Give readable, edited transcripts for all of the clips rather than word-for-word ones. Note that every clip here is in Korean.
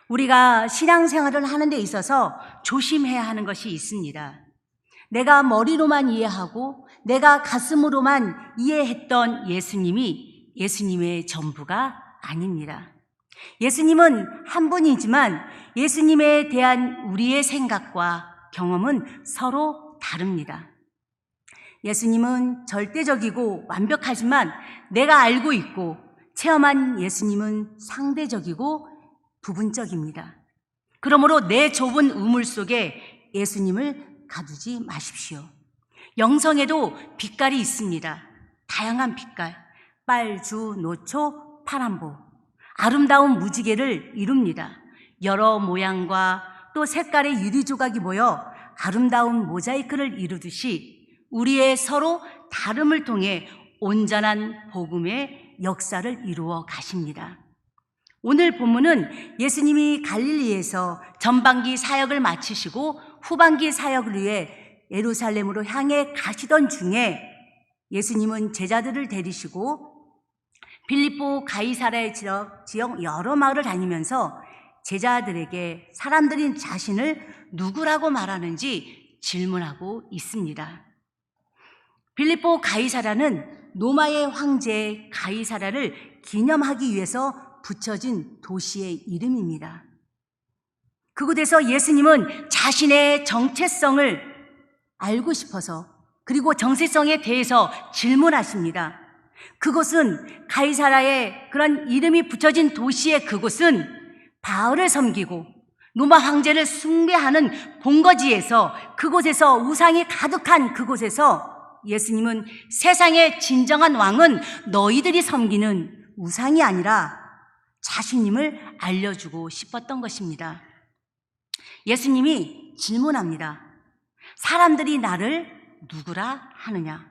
우리가 신앙생활을 하는 데 있어서 조심해야 하는 것이 있습니다. 내가 머리로만 이해하고 내가 가슴으로만 이해했던 예수님이 예수님의 전부가 아닙니다. 예수님은 한 분이지만 예수님에 대한 우리의 생각과 경험은 서로 다릅니다. 예수님은 절대적이고 완벽하지만 내가 알고 있고 체험한 예수님은 상대적이고 부분적입니다. 그러므로 내 좁은 우물 속에 예수님을 가두지 마십시오. 영성에도 빛깔이 있습니다. 다양한 빛깔, 빨주, 노초, 파란보, 아름다운 무지개를 이룹니다. 여러 모양과 또 색깔의 유리 조각이 모여 아름다운 모자이크를 이루듯이 우리의 서로 다름을 통해 온전한 복음의 역사를 이루어 가십니다. 오늘 본문은 예수님이 갈릴리에서 전반기 사역을 마치시고 후반기 사역을 위해 예루살렘으로 향해 가시던 중에 예수님은 제자들을 데리시고 빌립보 가이사랴의 지역 여러 마을을 다니면서 제자들에게 사람들이 자신을 누구라고 말하는지 질문하고 있습니다. 빌립보 가이사랴는 로마의 황제 가이사랴를 기념하기 위해서 붙여진 도시의 이름입니다. 그곳에서 예수님은 자신의 정체성을 알고 싶어서 그리고 정체성에 대해서 질문하십니다. 그곳은 가이사랴의 그런 이름이 붙여진 도시의 그곳은 바알을 섬기고 로마 황제를 숭배하는 본거지에서 그곳에서 우상이 가득한 그곳에서 예수님은 세상의 진정한 왕은 너희들이 섬기는 우상이 아니라 자신임을 알려주고 싶었던 것입니다. 예수님이 질문합니다. 사람들이 나를 누구라 하느냐?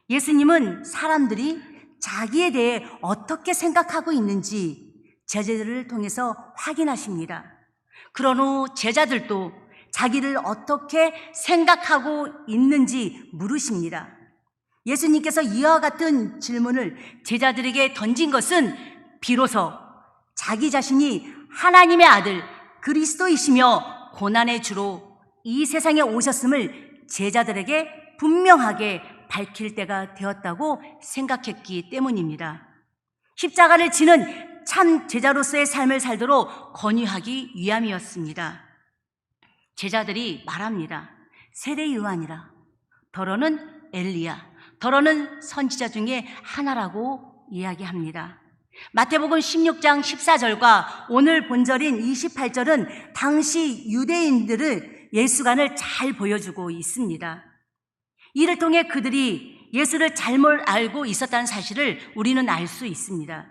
예수님은 사람들이 자기에 대해 어떻게 생각하고 있는지 제자들을 통해서 확인하십니다. 그런 후 제자들도 자기를 어떻게 생각하고 있는지 물으십니다. 예수님께서 이와 같은 질문을 제자들에게 던진 것은 비로소 자기 자신이 하나님의 아들 그리스도이시며 고난의 주로 이 세상에 오셨음을 제자들에게 분명하게 밝힐 때가 되었다고 생각했기 때문입니다. 십자가를 지는 참 제자로서의 삶을 살도록 권유하기 위함이었습니다. 제자들이 말합니다. 세례 요한이라, 더러는 엘리야, 더러는 선지자 중에 하나라고 이야기합니다. 마태복음 16장 14절과 오늘 본절인 28절은 당시 유대인들을 예수관을 잘 보여주고 있습니다. 이를 통해 그들이 예수를 잘못 알고 있었다는 사실을 우리는 알 수 있습니다.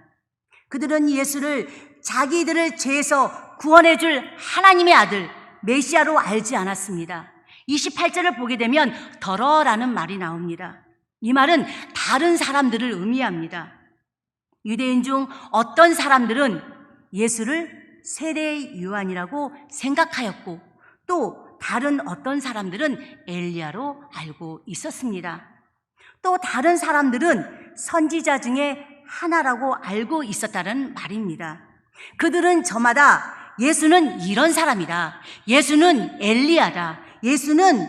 그들은 예수를 자기들을 죄에서 구원해 줄 하나님의 아들 메시아로 알지 않았습니다. 28절을 보게 되면 더러라는 말이 나옵니다. 이 말은 다른 사람들을 의미합니다. 유대인 중 어떤 사람들은 예수를 세례 요한이라고 생각하였고 또 다른 어떤 사람들은 엘리야로 알고 있었습니다. 또 다른 사람들은 선지자 중에 하나라고 알고 있었다는 말입니다. 그들은 저마다 예수는 이런 사람이다, 예수는 엘리야다, 예수는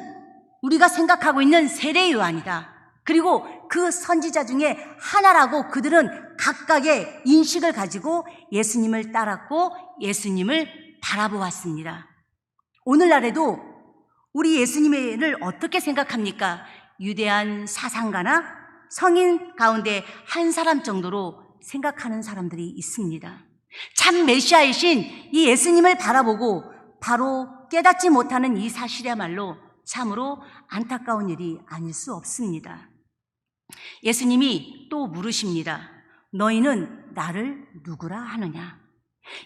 우리가 생각하고 있는 세례 요한이다, 그리고 그 선지자 중에 하나라고 그들은 각각의 인식을 가지고 예수님을 따랐고 예수님을 바라보았습니다. 오늘날에도 우리 예수님을 어떻게 생각합니까? 유대한 사상가나 성인 가운데 한 사람 정도로 생각하는 사람들이 있습니다. 참 메시아이신 이 예수님을 바라보고 바로 깨닫지 못하는 이 사실이야말로 참으로 안타까운 일이 아닐 수 없습니다. 예수님이 또 물으십니다. 너희는 나를 누구라 하느냐?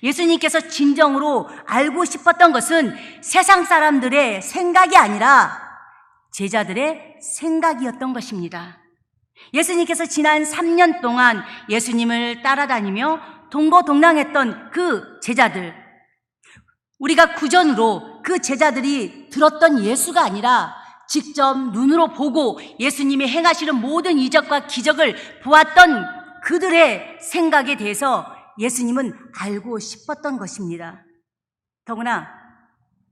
예수님께서 진정으로 알고 싶었던 것은 세상 사람들의 생각이 아니라 제자들의 생각이었던 것입니다. 예수님께서 지난 3년 동안 예수님을 따라다니며 동고동락했던 그 제자들, 우리가 구전으로 그 제자들이 들었던 예수가 아니라 직접 눈으로 보고 예수님이 행하시는 모든 이적과 기적을 보았던 그들의 생각에 대해서 예수님은 알고 싶었던 것입니다. 더구나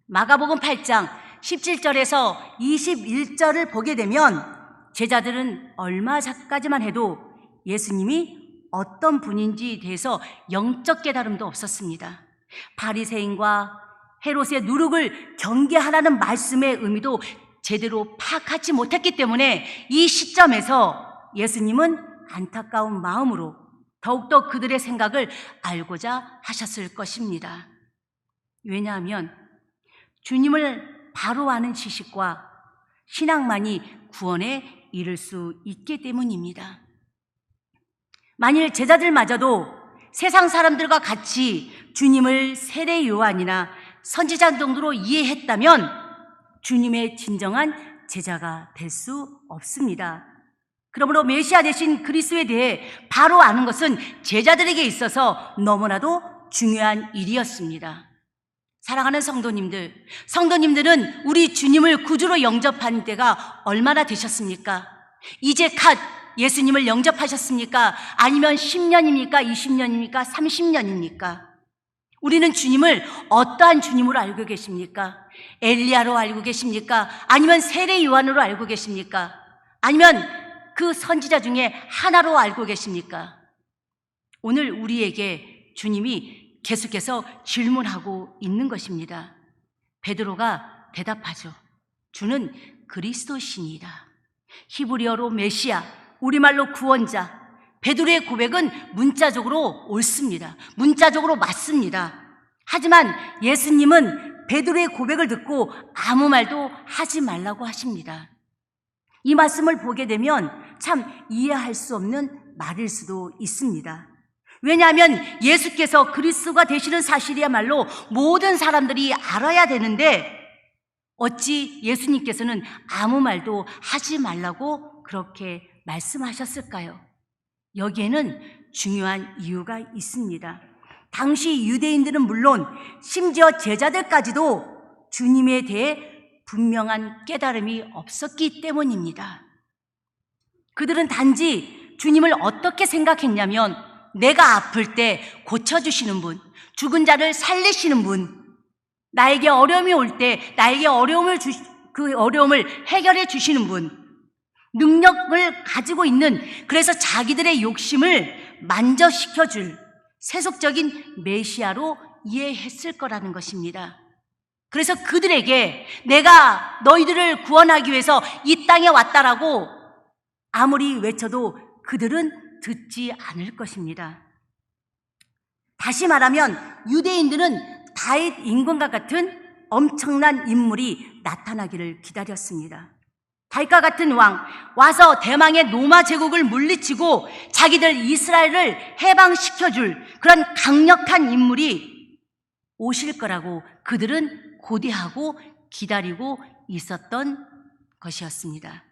마가복음 8장 17절에서 21절을 보게 되면 제자들은 얼마 전까지만 해도 예수님이 어떤 분인지에 대해서 영적 깨달음도 없었습니다. 바리새인과 헤롯의 누룩을 경계하라는 말씀의 의미도 제대로 파악하지 못했기 때문에 이 시점에서 예수님은 안타까운 마음으로 더욱더 그들의 생각을 알고자 하셨을 것입니다. 왜냐하면 주님을 바로 아는 지식과 신앙만이 구원에 이를 수 있기 때문입니다. 만일 제자들마저도 세상 사람들과 같이 주님을 세례 요한이나 선지자 정도로 이해했다면 주님의 진정한 제자가 될 수 없습니다. 그러므로 메시아 되신 그리스도에 대해 바로 아는 것은 제자들에게 있어서 너무나도 중요한 일이었습니다. 사랑하는 성도님들은 우리 주님을 구주로 영접한 때가 얼마나 되셨습니까? 이제 갓 예수님을 영접하셨습니까? 아니면 10년입니까? 20년입니까? 30년입니까? 우리는 주님을 어떠한 주님으로 알고 계십니까? 엘리야로 알고 계십니까? 아니면 세례 요한으로 알고 계십니까? 아니면 그 선지자 중에 하나로 알고 계십니까? 오늘 우리에게 주님이 계속해서 질문하고 있는 것입니다. 베드로가 대답하죠. 주는 그리스도시니이다. 히브리어로 메시아, 우리말로 구원자. 베드로의 고백은 문자적으로 옳습니다. 문자적으로 맞습니다. 하지만 예수님은 베드로의 고백을 듣고 아무 말도 하지 말라고 하십니다. 이 말씀을 보게 되면 참 이해할 수 없는 말일 수도 있습니다. 왜냐하면 예수께서 그리스도가 되시는 사실이야말로 모든 사람들이 알아야 되는데 어찌 예수님께서는 아무 말도 하지 말라고 그렇게 말씀하셨을까요? 여기에는 중요한 이유가 있습니다. 당시 유대인들은 물론 심지어 제자들까지도 주님에 대해 분명한 깨달음이 없었기 때문입니다. 그들은 단지 주님을 어떻게 생각했냐면 내가 아플 때 고쳐주시는 분, 죽은 자를 살리시는 분, 나에게 어려움이 올 때 나에게 그 어려움을 해결해 주시는 분, 능력을 가지고 있는, 그래서 자기들의 욕심을 만족시켜줄 세속적인 메시아로 이해했을 거라는 것입니다. 그래서 그들에게 내가 너희들을 구원하기 위해서 이 땅에 왔다라고 아무리 외쳐도 그들은 듣지 않을 것입니다. 다시 말하면 유대인들은 다윗 임금과 같은 엄청난 인물이 나타나기를 기다렸습니다. 다윗과 같은 왕 와서 대망의 로마 제국을 물리치고 자기들 이스라엘을 해방시켜줄 그런 강력한 인물이 오실 거라고 그들은 고대하고 기다리고 있었던 것이었습니다.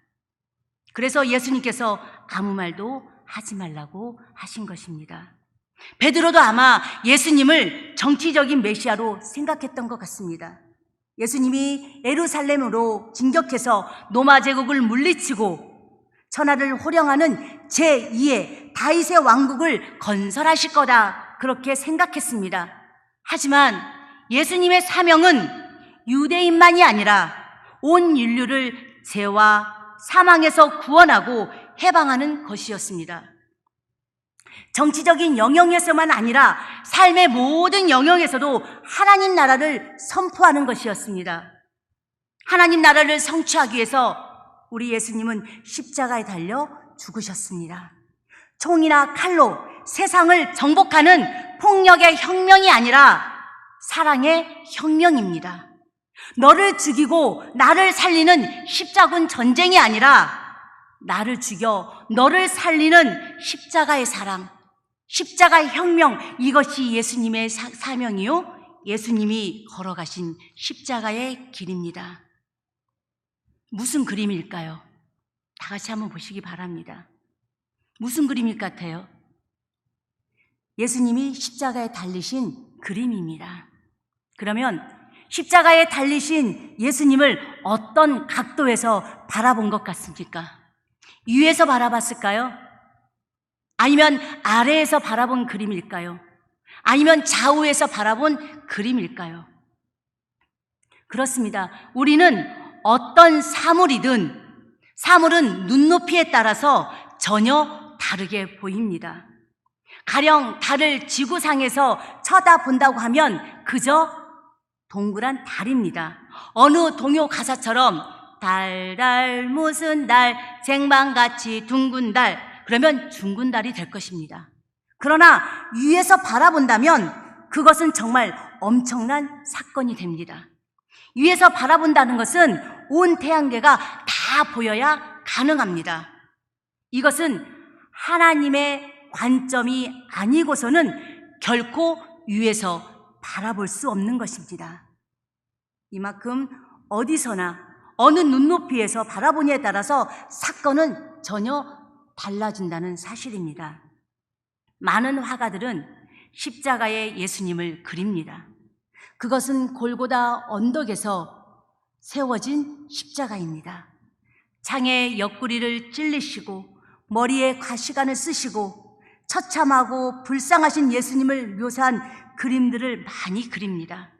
그래서 예수님께서 아무 말도 하지 말라고 하신 것입니다. 베드로도 아마 예수님을 정치적인 메시아로 생각했던 것 같습니다. 예수님이 예루살렘으로 진격해서 로마 제국을 물리치고 천하를 호령하는 제2의 다윗의 왕국을 건설하실 거다, 그렇게 생각했습니다. 하지만 예수님의 사명은 유대인만이 아니라 온 인류를 죄와 사망에서 구원하고 해방하는 것이었습니다. 정치적인 영역에서만 아니라 삶의 모든 영역에서도 하나님 나라를 선포하는 것이었습니다. 하나님 나라를 성취하기 위해서 우리 예수님은 십자가에 달려 죽으셨습니다. 총이나 칼로 세상을 정복하는 폭력의 혁명이 아니라 사랑의 혁명입니다. 너를 죽이고 나를 살리는 십자군 전쟁이 아니라 나를 죽여 너를 살리는 십자가의 사랑, 십자가의 혁명, 이것이 예수님의 사명이요, 예수님이 걸어가신 십자가의 길입니다. 무슨 그림일까요? 다 같이 한번 보시기 바랍니다. 무슨 그림일 것 같아요? 예수님이 십자가에 달리신 그림입니다. 그러면 십자가에 달리신 예수님을 어떤 각도에서 바라본 것 같습니까? 위에서 바라봤을까요? 아니면 아래에서 바라본 그림일까요? 아니면 좌우에서 바라본 그림일까요? 그렇습니다. 우리는 어떤 사물은 눈높이에 따라서 전혀 다르게 보입니다. 가령 달을 지구상에서 쳐다본다고 하면 그저 동그란 달입니다. 어느 동요 가사처럼 달달 무슨 달 쟁반같이 둥근 달, 그러면 둥근 달이 될 것입니다. 그러나 위에서 바라본다면 그것은 정말 엄청난 사건이 됩니다. 위에서 바라본다는 것은 온 태양계가 다 보여야 가능합니다. 이것은 하나님의 관점이 아니고서는 결코 위에서 바라볼 수 없는 것입니다. 이만큼 어디서나 어느 눈높이에서 바라보냐에 따라서 사건은 전혀 달라진다는 사실입니다. 많은 화가들은 십자가의 예수님을 그립니다. 그것은 골고다 언덕에서 세워진 십자가입니다. 창에 옆구리를 찔리시고 머리에 가시관을 쓰시고 처참하고 불쌍하신 예수님을 묘사한 그림들을 많이 그립니다.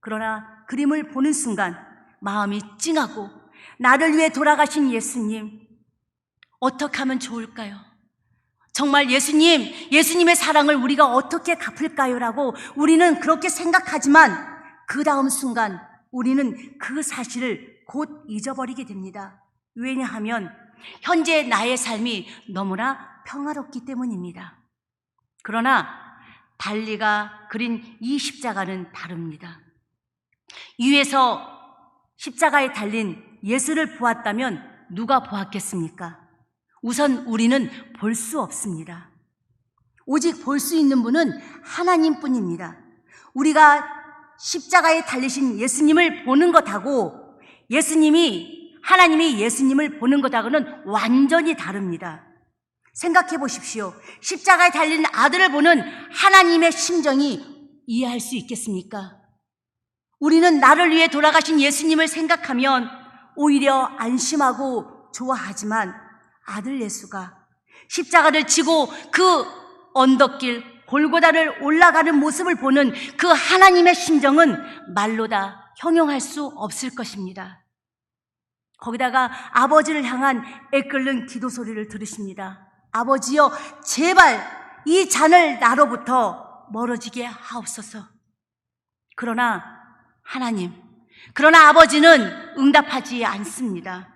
그러나 그림을 보는 순간 마음이 찡하고 나를 위해 돌아가신 예수님, 어떻게 하면 좋을까요? 정말 예수님의 사랑을 우리가 어떻게 갚을까요? 라고 우리는 그렇게 생각하지만 그 다음 순간 우리는 그 사실을 곧 잊어버리게 됩니다. 왜냐하면 현재 나의 삶이 너무나 평화롭기 때문입니다. 그러나 달리가 그린 이 십자가는 다릅니다. 위에서 십자가에 달린 예수를 보았다면 누가 보았겠습니까? 우선 우리는 볼 수 없습니다. 오직 볼 수 있는 분은 하나님뿐입니다. 우리가 십자가에 달리신 예수님을 보는 것하고 하나님이 예수님을 보는 것하고는 완전히 다릅니다. 생각해 보십시오. 십자가에 달린 아들을 보는 하나님의 심정이 이해할 수 있겠습니까? 우리는 나를 위해 돌아가신 예수님을 생각하면 오히려 안심하고 좋아하지만 아들 예수가 십자가를 지고 그 언덕길 골고다를 올라가는 모습을 보는 그 하나님의 심정은 말로 다 형용할 수 없을 것입니다. 거기다가 아버지를 향한 애끓는 기도 소리를 들으십니다. 아버지여, 제발 이 잔을 나로부터 멀어지게 하옵소서. 그러나 아버지는 응답하지 않습니다.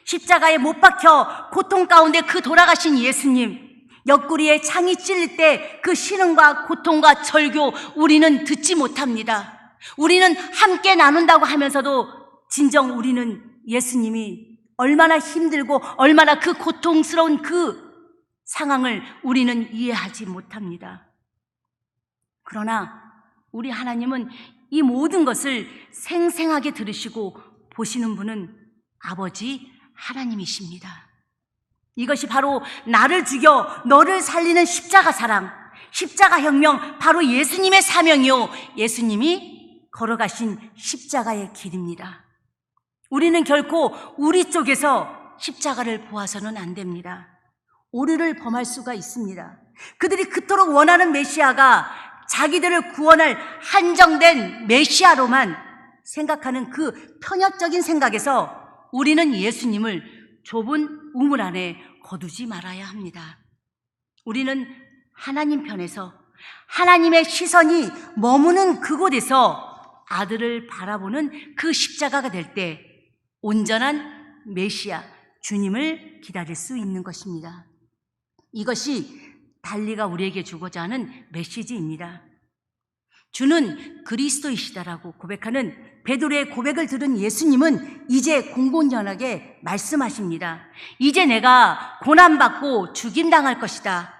십자가에 못 박혀 고통 가운데 그 돌아가신 예수님, 옆구리에 창이 찔릴 때 그 신음과 고통과 절교 우리는 듣지 못합니다. 우리는 함께 나눈다고 하면서도 진정 우리는 예수님이 얼마나 힘들고 얼마나 그 고통스러운 그 상황을 우리는 이해하지 못합니다. 그러나 우리 하나님은 이 모든 것을 생생하게 들으시고 보시는 분은 아버지 하나님이십니다. 이것이 바로 나를 죽여 너를 살리는 십자가 사랑, 십자가 혁명, 바로 예수님의 사명이요, 예수님이 걸어가신 십자가의 길입니다. 우리는 결코 우리 쪽에서 십자가를 보아서는 안 됩니다. 오류를 범할 수가 있습니다. 그들이 그토록 원하는 메시아가 자기들을 구원할 한정된 메시아로만 생각하는 그 편협적인 생각에서 우리는 예수님을 좁은 우물 안에 거두지 말아야 합니다. 우리는 하나님 편에서 하나님의 시선이 머무는 그곳에서 아들을 바라보는 그 십자가가 될 때 온전한 메시아 주님을 기다릴 수 있는 것입니다. 이것이 달리가 우리에게 주고자 하는 메시지입니다. 주는 그리스도이시다라고 고백하는 베드로의 고백을 들은 예수님은 이제 공공연하게 말씀하십니다. 이제 내가 고난받고 죽임당할 것이다.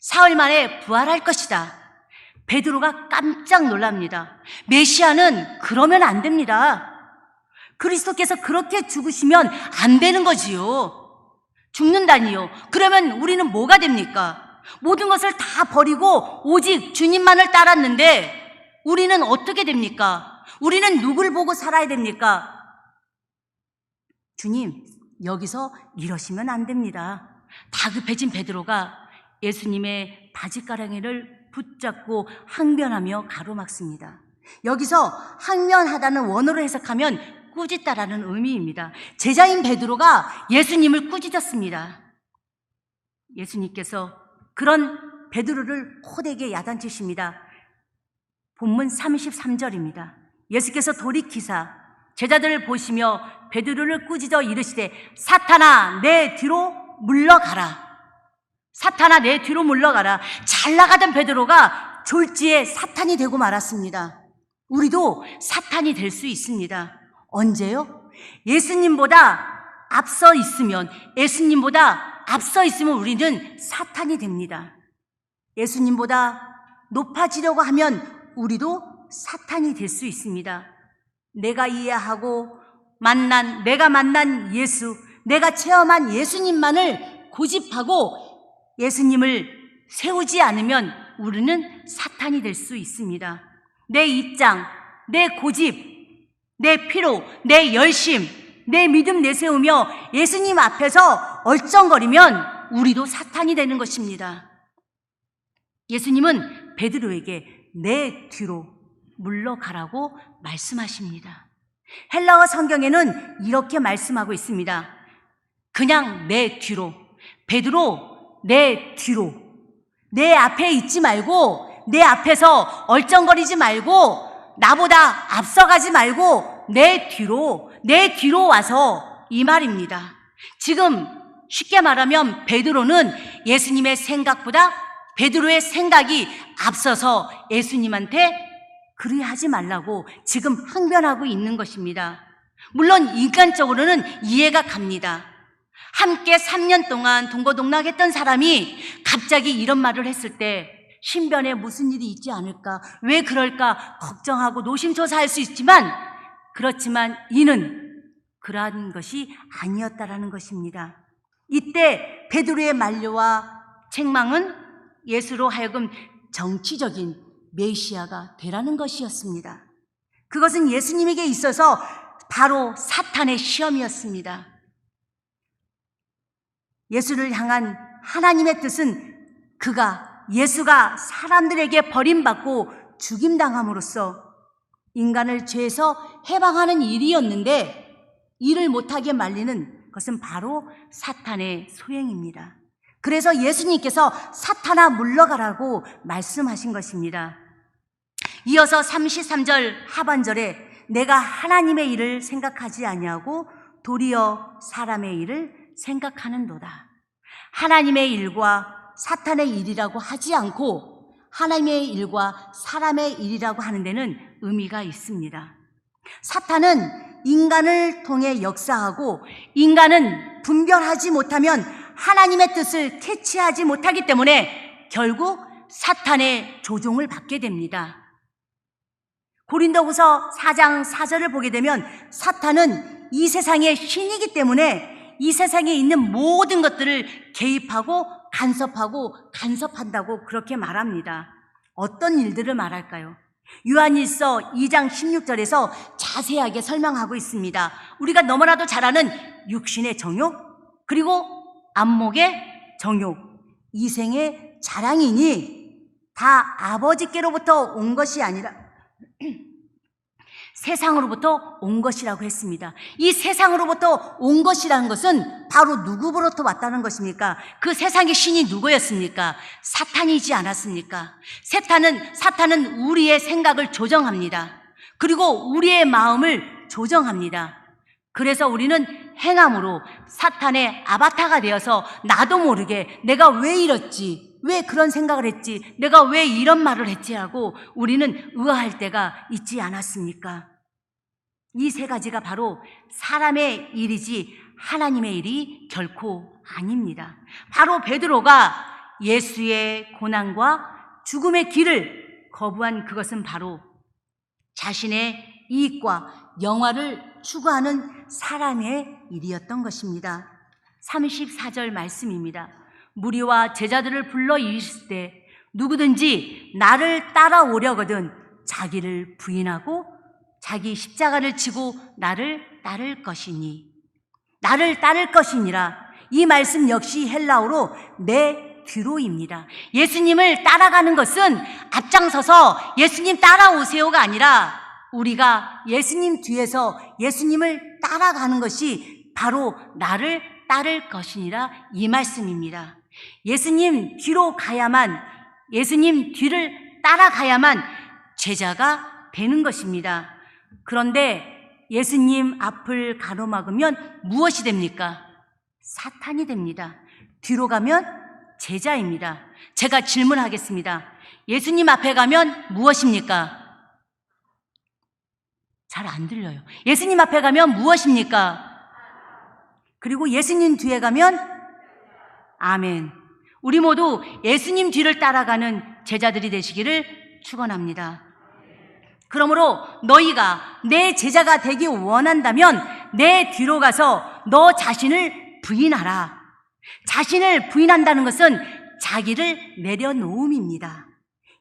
사흘 만에 부활할 것이다. 베드로가 깜짝 놀랍니다. 메시아는 그러면 안 됩니다. 그리스도께서 그렇게 죽으시면 안 되는 거지요. 죽는다니요. 그러면 우리는 뭐가 됩니까? 모든 것을 다 버리고 오직 주님만을 따랐는데 우리는 어떻게 됩니까? 우리는 누굴 보고 살아야 됩니까? 주님, 여기서 이러시면 안 됩니다. 다급해진 베드로가 예수님의 바짓가랑이를 붙잡고 항변하며 가로막습니다. 여기서 항면하다는 원어로 해석하면 꾸짖다라는 의미입니다. 제자인 베드로가 예수님을 꾸짖었습니다. 예수님께서 그런 베드로를 호되게 야단치십니다. 본문 33절입니다. 예수께서 돌이키사 제자들을 보시며 베드로를 꾸짖어 이르시되 사탄아 내 뒤로 물러가라. 사탄아 내 뒤로 물러가라. 잘 나가던 베드로가 졸지에 사탄이 되고 말았습니다. 우리도 사탄이 될 수 있습니다. 언제요? 예수님보다 앞서 있으면 우리는 사탄이 됩니다. 예수님보다 높아지려고 하면 우리도 사탄이 될 수 있습니다. 내가 이해하고 내가 만난 예수, 내가 체험한 예수님만을 고집하고 예수님을 세우지 않으면 우리는 사탄이 될 수 있습니다. 내 입장, 내 고집, 내 피로, 내 열심, 내 믿음 내세우며 예수님 앞에서 얼쩡거리면 우리도 사탄이 되는 것입니다. 예수님은 베드로에게 내 뒤로 물러가라고 말씀하십니다. 헬라어 성경에는 이렇게 말씀하고 있습니다. 그냥 내 뒤로, 베드로 내 뒤로, 내 앞에 있지 말고, 내 앞에서 얼쩡거리지 말고, 나보다 앞서가지 말고 내 뒤로 와서, 이 말입니다. 지금 쉽게 말하면 베드로는 예수님의 생각보다 베드로의 생각이 앞서서 예수님한테 그리하지 말라고 지금 항변하고 있는 것입니다. 물론 인간적으로는 이해가 갑니다. 함께 3년 동안 동고동락했던 사람이 갑자기 이런 말을 했을 때 신변에 무슨 일이 있지 않을까, 왜 그럴까 걱정하고 노심초사할 수 있지만, 그렇지만 이는 그러한 것이 아니었다라는 것입니다. 이때 베드로의 만류와 책망은 예수로 하여금 정치적인 메시아가 되라는 것이었습니다. 그것은 예수님에게 있어서 바로 사탄의 시험이었습니다. 예수를 향한 하나님의 뜻은 예수가 사람들에게 버림받고 죽임당함으로써 인간을 죄에서 해방하는 일이었는데, 이를 못하게 말리는 것은 바로 사탄의 소행입니다. 그래서 예수님께서 사탄아 물러가라고 말씀하신 것입니다. 이어서 33절 하반절에 내가 하나님의 일을 생각하지 아니하고 도리어 사람의 일을 생각하는도다. 하나님의 일과 사탄의 일이라고 하지 않고 하나님의 일과 사람의 일이라고 하는 데는 의미가 있습니다. 사탄은 인간을 통해 역사하고, 인간은 분별하지 못하면 하나님의 뜻을 캐치하지 못하기 때문에 결국 사탄의 조종을 받게 됩니다. 고린도후서 4장 4절을 보게 되면 사탄은 이 세상의 신이기 때문에 이 세상에 있는 모든 것들을 개입하고 간섭한다고 그렇게 말합니다. 어떤 일들을 말할까요? 요한일서 2장 16절에서 자세하게 설명하고 있습니다. 우리가 너무나도 잘 아는 육신의 정욕, 그리고 안목의 정욕, 이생의 자랑이니 다 아버지께로부터 온 것이 아니라 세상으로부터 온 것이라고 했습니다. 이 세상으로부터 온 것이라는 것은 바로 누구로부터 왔다는 것입니까? 그 세상의 신이 누구였습니까? 사탄이지 않았습니까? 사탄은 우리의 생각을 조정합니다. 그리고 우리의 마음을 조정합니다. 그래서 우리는 행함으로 사탄의 아바타가 되어서 나도 모르게 내가 왜 이랬지, 왜 그런 생각을 했지, 내가 왜 이런 말을 했지 하고 우리는 의아할 때가 있지 않았습니까? 이 세 가지가 바로 사람의 일이지 하나님의 일이 결코 아닙니다. 바로 베드로가 예수의 고난과 죽음의 길을 거부한 그것은 바로 자신의 이익과 영화를 추구하는 사람의 일이었던 것입니다. 34절 말씀입니다. 무리와 제자들을 불러 이르실 때 누구든지 나를 따라오려거든 자기를 부인하고 자기 십자가를 지고 나를 따를 것이니, 나를 따를 것이니라. 이 말씀 역시 헬라어로 내 뒤로입니다. 예수님을 따라가는 것은 앞장서서 예수님 따라오세요가 아니라 우리가 예수님 뒤에서 예수님을 따라가는 것이 바로 나를 따를 것이니라, 이 말씀입니다. 예수님 뒤로 가야만, 예수님 뒤를 따라가야만 제자가 되는 것입니다. 그런데 예수님 앞을 가로막으면 무엇이 됩니까? 사탄이 됩니다. 뒤로 가면 제자입니다. 제가 질문하겠습니다. 예수님 앞에 가면 무엇입니까? 잘 안 들려요. 예수님 앞에 가면 무엇입니까? 그리고 예수님 뒤에 가면 아멘. 우리 모두 예수님 뒤를 따라가는 제자들이 되시기를 축원합니다. 그러므로 너희가 내 제자가 되기 원한다면 내 뒤로 가서 너 자신을 부인하라. 자신을 부인한다는 것은 자기를 내려놓음입니다.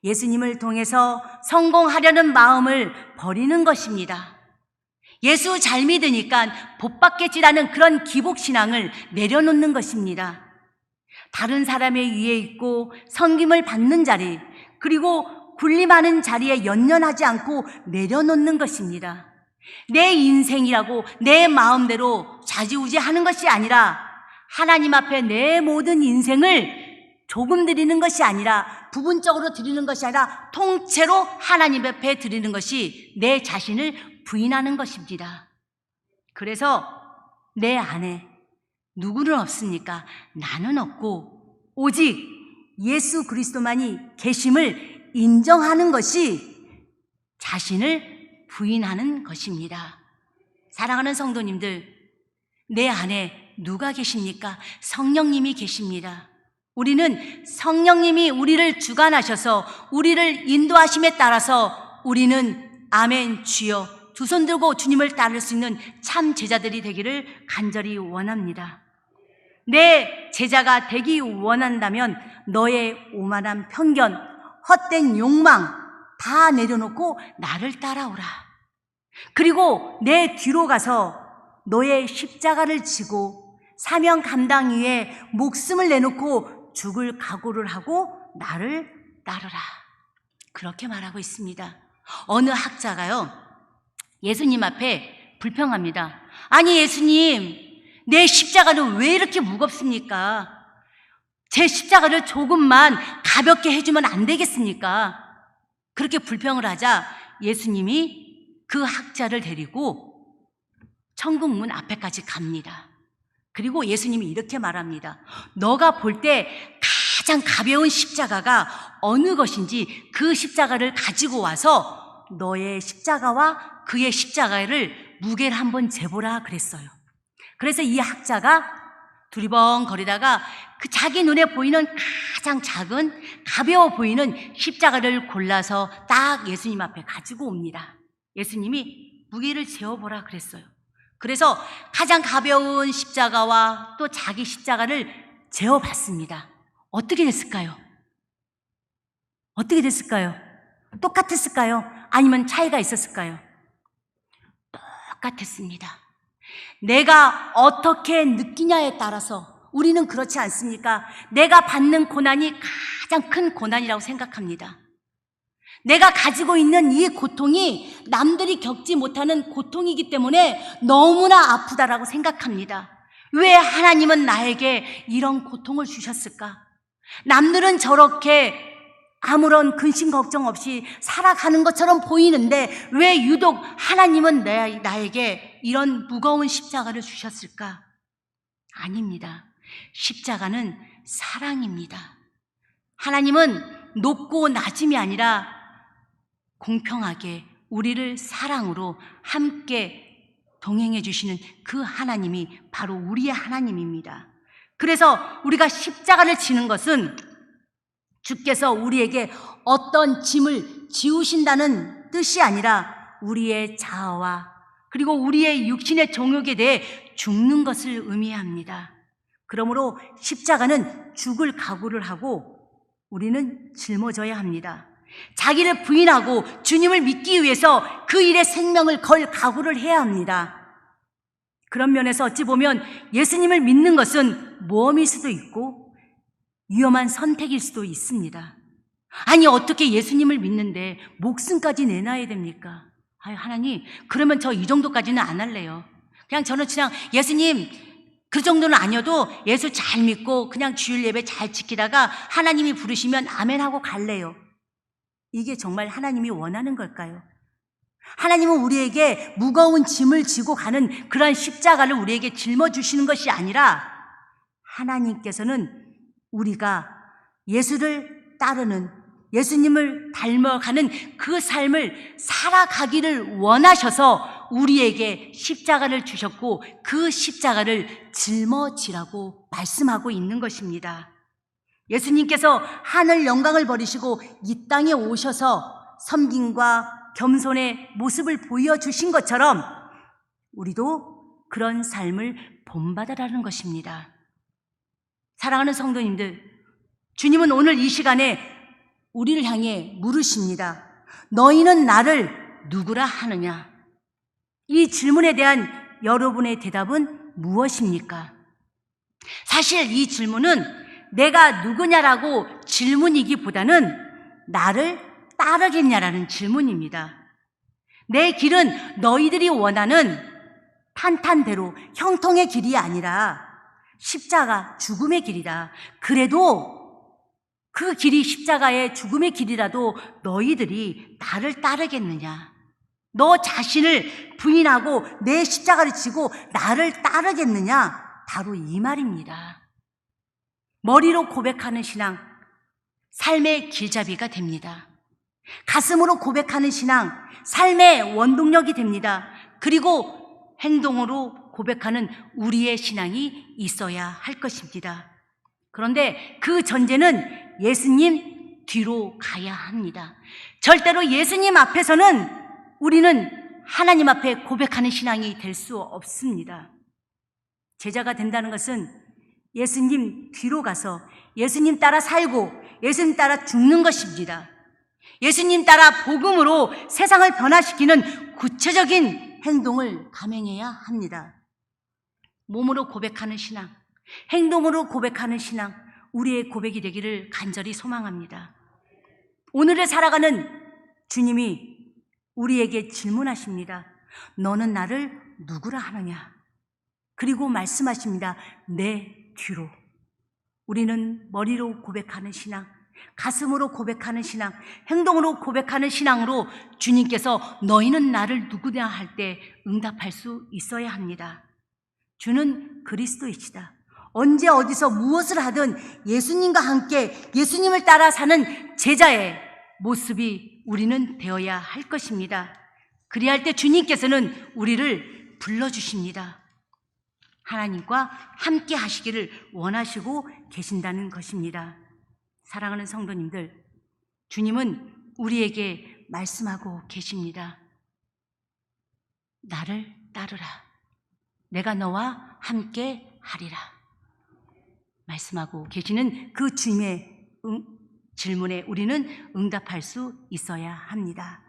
예수님을 통해서 성공하려는 마음을 버리는 것입니다. 예수 잘 믿으니까 복 받겠지라는 그런 기복신앙을 내려놓는 것입니다. 다른 사람의 위에 있고 섬김을 받는 자리, 그리고 군림하는 자리에 연연하지 않고 내려놓는 것입니다. 내 인생이라고 내 마음대로 좌지우지하는 것이 아니라 하나님 앞에 내 모든 인생을 조금 드리는 것이 아니라, 부분적으로 드리는 것이 아니라 통째로 하나님 앞에 드리는 것이 내 자신을 부인하는 것입니다. 그래서 내 안에 누구는 없습니까? 나는 없고 오직 예수 그리스도만이 계심을 인정하는 것이 자신을 부인하는 것입니다. 사랑하는 성도님들, 내 안에 누가 계십니까? 성령님이 계십니다. 우리는 성령님이 우리를 주관하셔서 우리를 인도하심에 따라서 우리는 아멘 주여 두 손 들고 주님을 따를 수 있는 참 제자들이 되기를 간절히 원합니다. 내 제자가 되기 원한다면 너의 오만한 편견, 헛된 욕망 다 내려놓고 나를 따라오라. 그리고 내 뒤로 가서 너의 십자가를 지고 사명 감당 위에 목숨을 내놓고 죽을 각오를 하고 나를 따르라. 그렇게 말하고 있습니다. 어느 학자가요, 예수님 앞에 불평합니다. 아니 예수님, 내 십자가는 왜 이렇게 무겁습니까? 제 십자가를 조금만 가볍게 해주면 안 되겠습니까? 그렇게 불평을 하자 예수님이 그 학자를 데리고 천국문 앞에까지 갑니다. 그리고 예수님이 이렇게 말합니다. 너가 볼 때 가장 가벼운 십자가가 어느 것인지 그 십자가를 가지고 와서 너의 십자가와 그의 십자가를 무게를 한번 재보라 그랬어요. 그래서 이 학자가 두리번거리다가 그 자기 눈에 보이는 가장 작은 가벼워 보이는 십자가를 골라서 딱 예수님 앞에 가지고 옵니다. 예수님이 무게를 재어보라 그랬어요. 그래서 가장 가벼운 십자가와 또 자기 십자가를 재어봤습니다. 어떻게 됐을까요? 어떻게 됐을까요? 똑같았을까요? 아니면 차이가 있었을까요? 똑같았습니다. 내가 어떻게 느끼냐에 따라서 우리는 그렇지 않습니까? 내가 받는 고난이 가장 큰 고난이라고 생각합니다. 내가 가지고 있는 이 고통이 남들이 겪지 못하는 고통이기 때문에 너무나 아프다라고 생각합니다. 왜 하나님은 나에게 이런 고통을 주셨을까? 남들은 저렇게 아무런 근심 걱정 없이 살아가는 것처럼 보이는데 왜 유독 하나님은 나에게 이런 무거운 십자가를 주셨을까? 아닙니다. 십자가는 사랑입니다. 하나님은 높고 낮음이 아니라 공평하게 우리를 사랑으로 함께 동행해 주시는 그 하나님이 바로 우리의 하나님입니다. 그래서 우리가 십자가를 지는 것은 주께서 우리에게 어떤 짐을 지우신다는 뜻이 아니라 우리의 자아와 그리고 우리의 육신의 정욕에 대해 죽는 것을 의미합니다. 그러므로 십자가는 죽을 각오를 하고 우리는 짊어져야 합니다. 자기를 부인하고 주님을 믿기 위해서 그 일에 생명을 걸 각오를 해야 합니다. 그런 면에서 어찌 보면 예수님을 믿는 것은 모험일 수도 있고 위험한 선택일 수도 있습니다. 아니, 어떻게 예수님을 믿는데 목숨까지 내놔야 됩니까? 아유, 하나님, 그러면 저 이 정도까지는 안 할래요. 저는 예수님, 그 정도는 아니어도 예수 잘 믿고 그냥 주일 예배 잘 지키다가 하나님이 부르시면 아멘 하고 갈래요. 이게 정말 하나님이 원하는 걸까요? 하나님은 우리에게 무거운 짐을 지고 가는 그런 십자가를 우리에게 짊어주시는 것이 아니라 하나님께서는 우리가 예수를 따르는, 예수님을 닮아가는 그 삶을 살아가기를 원하셔서 우리에게 십자가를 주셨고 그 십자가를 짊어지라고 말씀하고 있는 것입니다. 예수님께서 하늘 영광을 버리시고 이 땅에 오셔서 섬김과 겸손의 모습을 보여주신 것처럼 우리도 그런 삶을 본받으라는 것입니다. 사랑하는 성도님들, 주님은 오늘 이 시간에 우리를 향해 물으십니다. 너희는 나를 누구라 하느냐? 이 질문에 대한 여러분의 대답은 무엇입니까? 사실 이 질문은 내가 누구냐라고 질문이기보다는 나를 따르겠냐라는 질문입니다. 내 길은 너희들이 원하는 탄탄대로 형통의 길이 아니라 십자가, 죽음의 길이다. 그래도 그 길이 십자가의 죽음의 길이라도 너희들이 나를 따르겠느냐? 너 자신을 부인하고 내 십자가를 지고 나를 따르겠느냐? 바로 이 말입니다. 머리로 고백하는 신앙, 삶의 길잡이가 됩니다. 가슴으로 고백하는 신앙, 삶의 원동력이 됩니다. 그리고 행동으로 고백하는 우리의 신앙이 있어야 할 것입니다. 그런데 그 전제는 예수님 뒤로 가야 합니다. 절대로 예수님 앞에서는 우리는 하나님 앞에 고백하는 신앙이 될 수 없습니다. 제자가 된다는 것은 예수님 뒤로 가서 예수님 따라 살고 예수님 따라 죽는 것입니다. 예수님 따라 복음으로 세상을 변화시키는 구체적인 행동을 감행해야 합니다. 몸으로 고백하는 신앙, 행동으로 고백하는 신앙, 우리의 고백이 되기를 간절히 소망합니다. 오늘을 살아가는 주님이 우리에게 질문하십니다. 너는 나를 누구라 하느냐? 그리고 말씀하십니다. 내 뒤로. 우리는 머리로 고백하는 신앙, 가슴으로 고백하는 신앙, 행동으로 고백하는 신앙으로 주님께서 너희는 나를 누구냐 할 때 응답할 수 있어야 합니다. 주는 그리스도이시다. 언제 어디서 무엇을 하든 예수님과 함께 예수님을 따라 사는 제자의 모습이 우리는 되어야 할 것입니다. 그리할 때 주님께서는 우리를 불러주십니다. 하나님과 함께 하시기를 원하시고 계신다는 것입니다. 사랑하는 성도님들, 주님은 우리에게 말씀하고 계십니다. 나를 따르라. 내가 너와 함께 하리라. 말씀하고 계시는 그 주님의 질문에 우리는 응답할 수 있어야 합니다.